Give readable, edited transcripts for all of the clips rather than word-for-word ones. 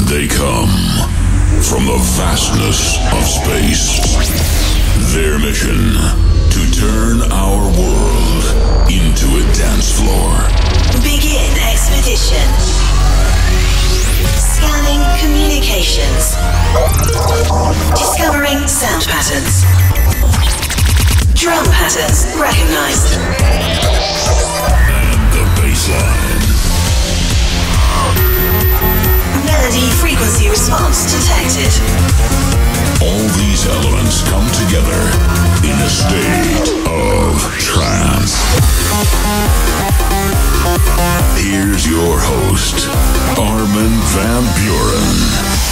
They come from the vastness of space. Their mission, to turn our world into a dance floor. Begin expedition. Scanning communications. Discovering sound patterns. Drum patterns recognized. And the bassline. Melody frequency response detected. All these elements come together in a state of trance. Here's your host, Armin van Buuren.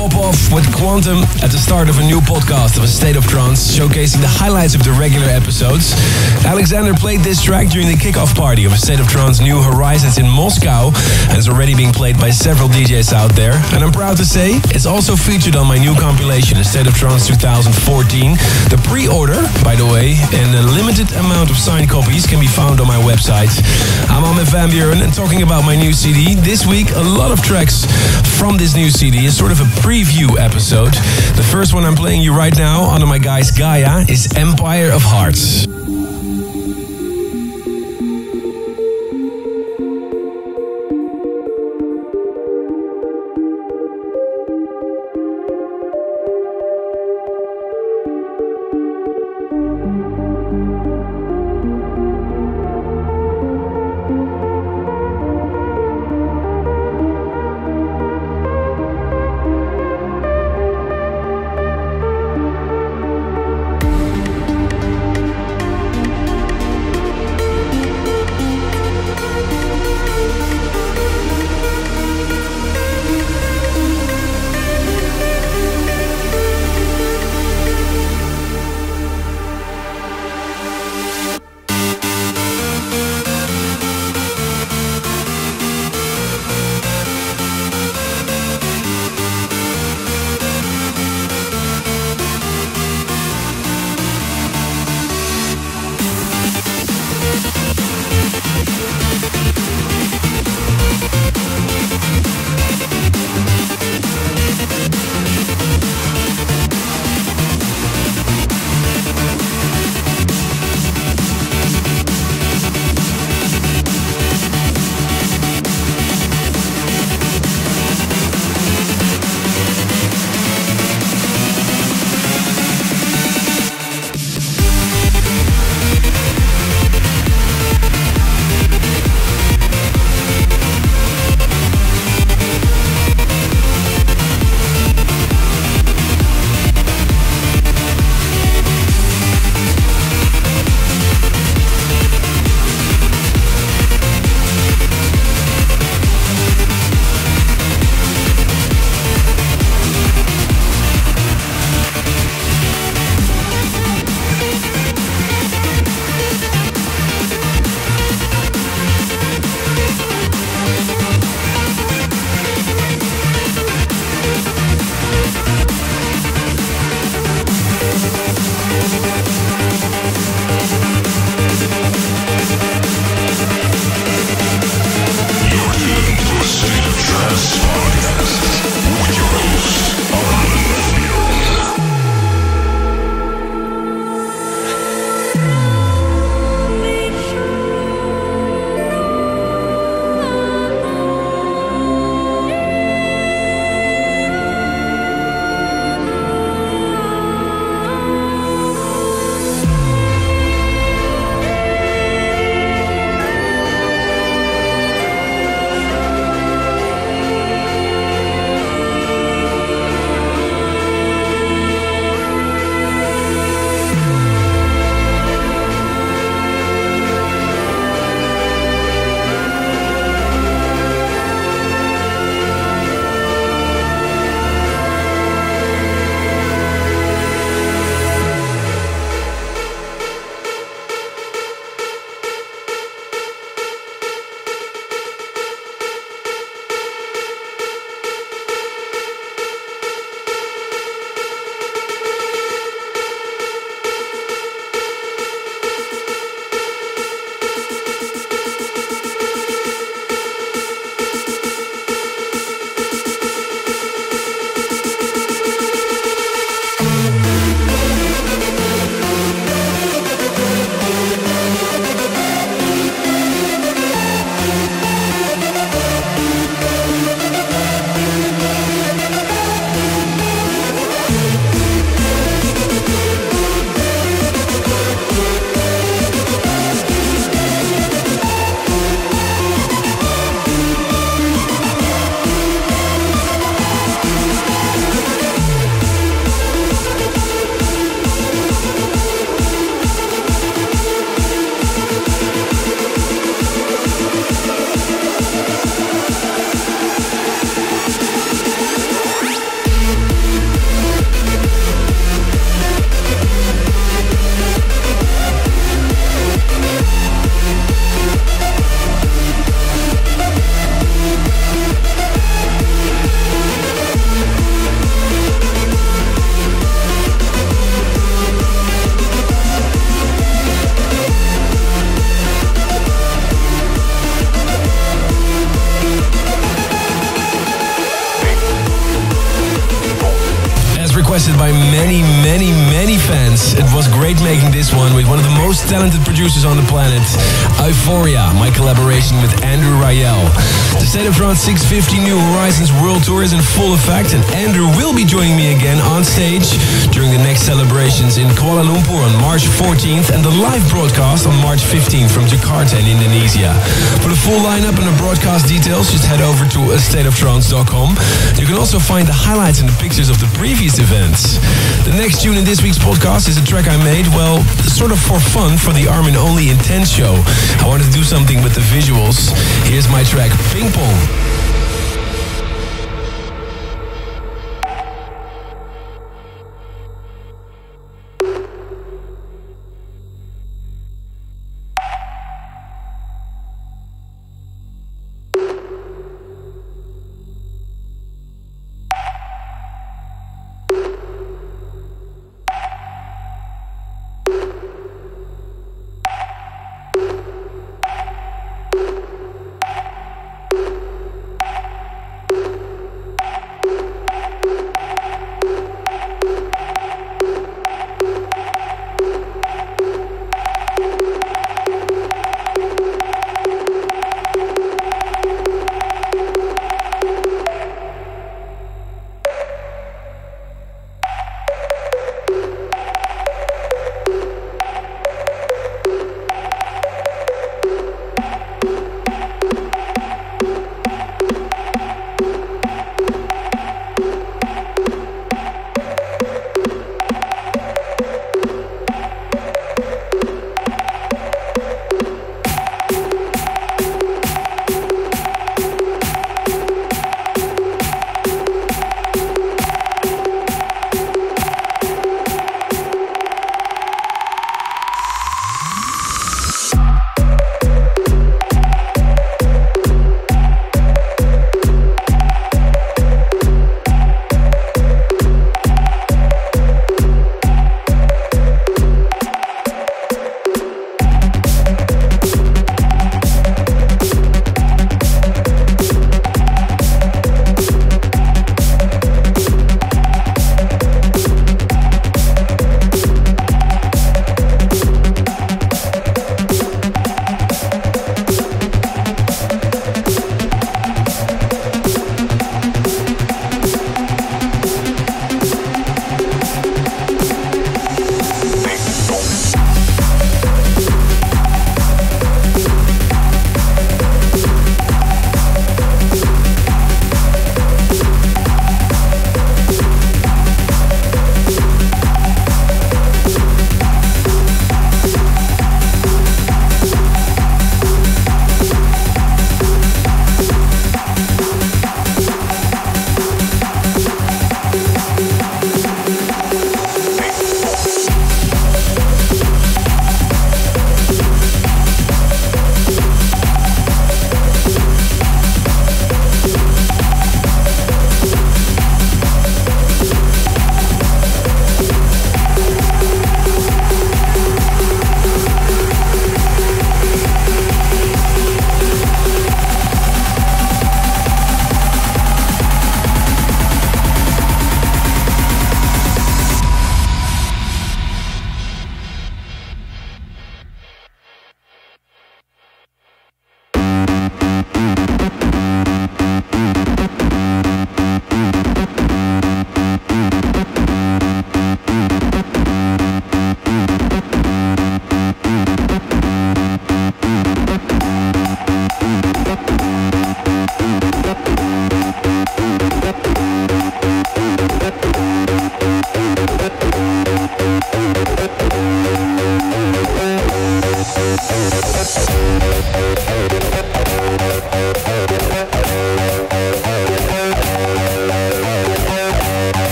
Popov with Quantum at the start of a new podcast of A State of Trance, showcasing the highlights of the regular episodes. Alexander played this track during the kickoff party of A State of Trance New Horizons in Moscow and is already being played by several DJs out there. And I'm proud to say it's also featured on my new compilation, A State of Trance 2014. The pre-order, by the way, and a limited amount of signed copies can be found on my website. I'm Armin van Buuren and talking about my new CD. This week, a lot of tracks from this new CD is sort of a preview episode. The first one I'm playing you right now under my guys Gaia is Empire of Hearts. requested by many, many, many fans. It was great making this one with one of the most talented producers on the planet, EIFORYA, my collaboration with Andrew Rayel. The State of Trance 650 New Horizons World Tour is in full effect, and Andrew will be joining me again on stage during the next celebrations in Kuala Lumpur on March 14th and the live broadcast on March 15th from Jakarta in Indonesia. For the full lineup and the broadcast details, just head over to astateoftrance.com. You can also find the highlights and the pictures of the previous events. The next tune in this week's podcast is a track I made, well, sort of for fun for the Armin Only Intense show. I wanted to do something with the visuals. Here's my track, Ping Pong.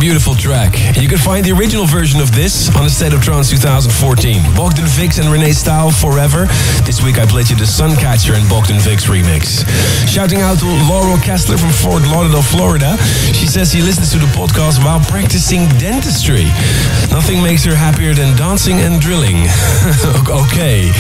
beautiful track. You can find the original version of this on A State of Trance 2014. Bogdan Vix and Renee Stahl, Forever. This week I played you the Suncatcher and Bogdan Vix remix. Shouting out to Laurel Kessler from Fort Lauderdale, Florida. She says she listens to the podcast while practicing dentistry. Nothing makes her happier than dancing and drilling. Okay.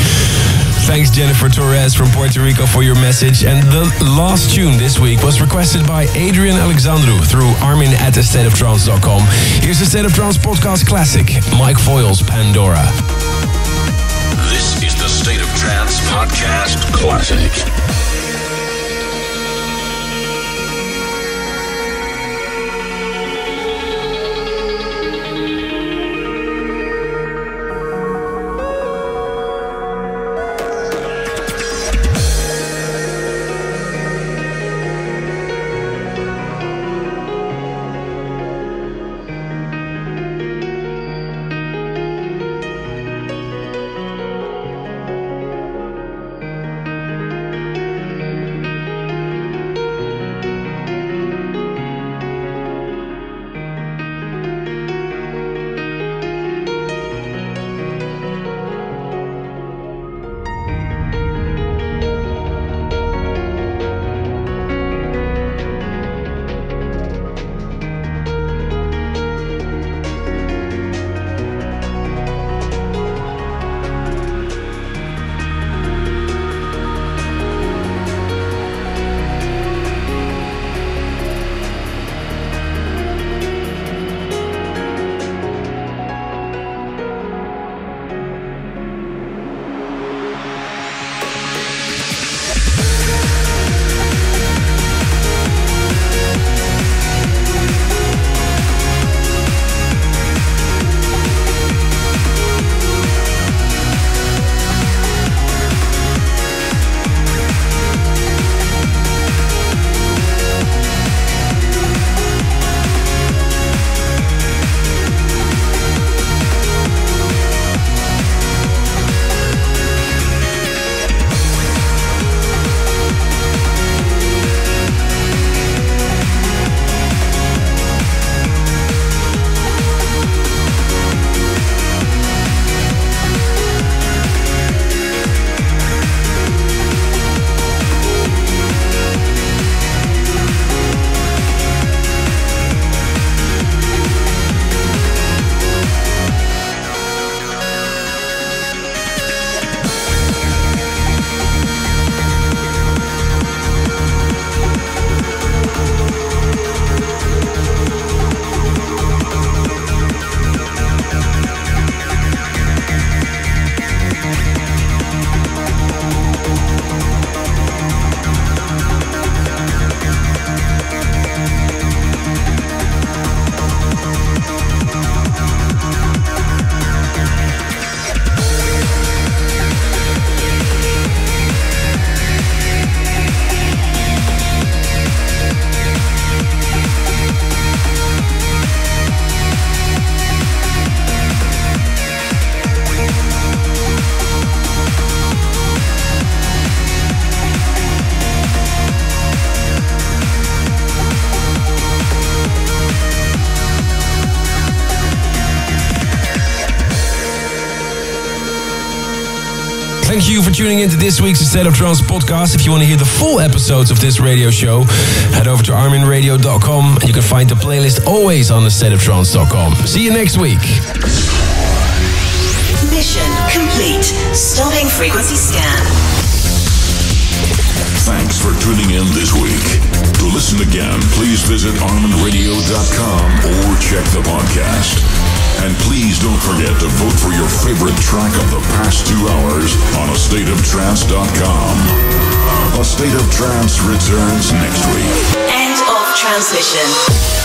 Thanks Jennifer Torres from Puerto Rico for your message. And the last tune this week was requested by Adrian Alexandru through Armin at astateoftrance.com. Here's the State of Trance podcast classic, Mike Foyle's Pandora. This is the State of Trance podcast classic. Thank you for tuning in to this week's A State of Trance podcast. If you want to hear the full episodes of this radio show, head over to arminradio.com and you can find the playlist always on thestateoftrance.com. See you next week. Mission complete. Stopping frequency scan. Thanks for tuning in this week. To listen again, please visit arminradio.com or check the podcast. And please don't forget to vote for your favorite track of the past 2 hours on astateoftrance.com. A State of Trance returns next week. End of transmission.